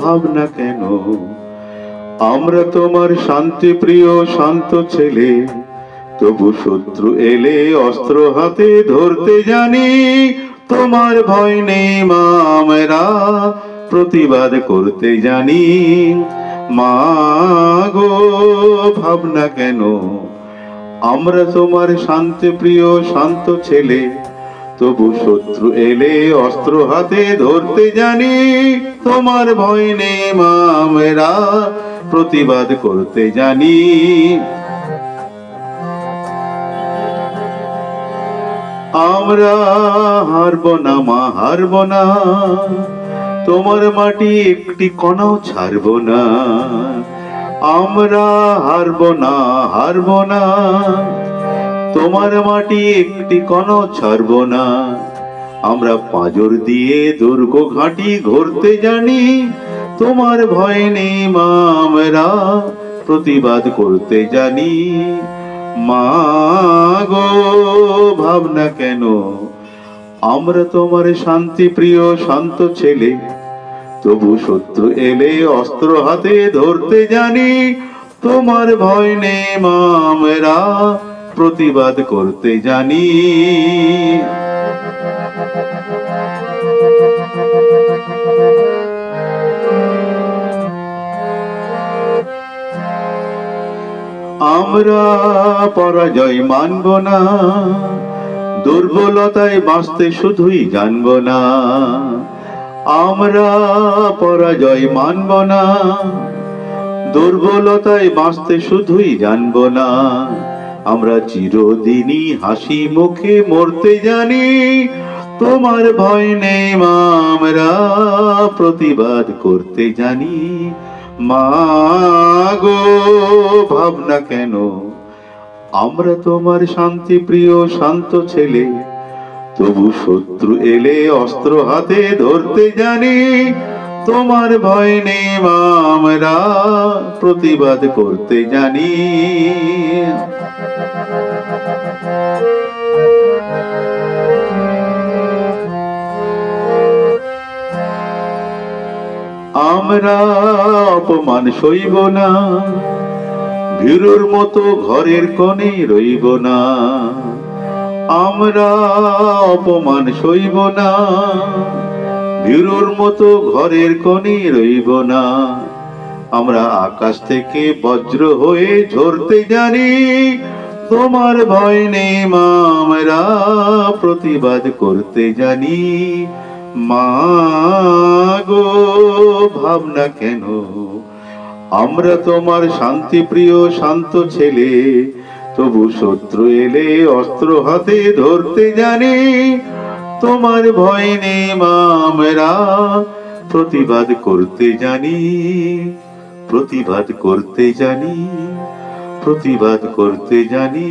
ভাবনা কেন? আমরা তোমার শান্তি প্রিয় শান্ত ছেলে, তবু শত্রু এলে অস্ত্র হাতে ধরতে জানি। তোমার ভয় নেই মা, আমরা প্রতিবাদ করতে জানি। মা গো, ভাবনা কেন? আমরা তোমার শান্তি প্রিয় শান্ত ছেলে, তবু শত্রু এলে অস্ত্র হাতে ধরতে জানি। তোমার ভয় নেই মা, আমরা প্রতিবাদ করতে জানি। আমরা হারব না মা, হারব না, তোমার মাটি একটি কণাও ছাড়ব না। আমরা হারব না, হারব না, তোমার মাটি একটি কণাও ছাড়ব না। আমরা পাঁজর দিয়ে দুর্গ ঘাঁটি ঘুরতে জানি। তোমার ভয় নেই মা, আমরা প্রতিবাদ করতে জানি। মা গো, ভাবনা কেন? আমরা তোমার শান্তি প্রিয় শান্ত ছেলে, তবু শত্রু এলে অস্ত্র হাতে ধরতে জানি। তোমার ভয় নেই মা, আমরা প্রতিবাদ করতে জানি। আমরা পরাজয় মানব না, দুর্বলতায় বাঁচতে শুধুই জানব না। আমরা পরাজয় মানব না, দুর্বলতায় বাঁচতে শুধুই জানব না। আমরা চিরদিনই হাসি মুখে মরতে জানি। তোমার ভয় নেই মা, আমরা প্রতিবাদ করতে জানি। মা গো, ভাবনা কেন? আমরা তোমার শান্তি প্রিয় শান্ত ছেলে, তবু শত্রু এলে অস্ত্র হাতে ধরতে জানি। তোমার ভয় নেই মা, আমরা প্রতিবাদ করতে জানি। আমরা অপমান সইব না, ভীরুর মতো ঘরের কোণে রইব না। আমরা অপমান সইব না, ভীরুর মতো ঘরের কোণে রইব না। আমরা আকাশ থেকে বজ্র হয়ে ঝরতে জানি। তোমার ভয় নেই মা, আমরা প্রতিবাদ করতে জানি। মা গো, ভাবনা কেন? আমরা তোমার শান্তি প্রিয় শান্ত ছেলে, তবু শত্রু এলে অস্ত্র হাতে ধরতে জানি। তোমার ভয় নেই মা, আমরা প্রতিবাদ করতে জানি। প্রতিবাদ করতে জানি, প্রতিবাদ করতে জানি।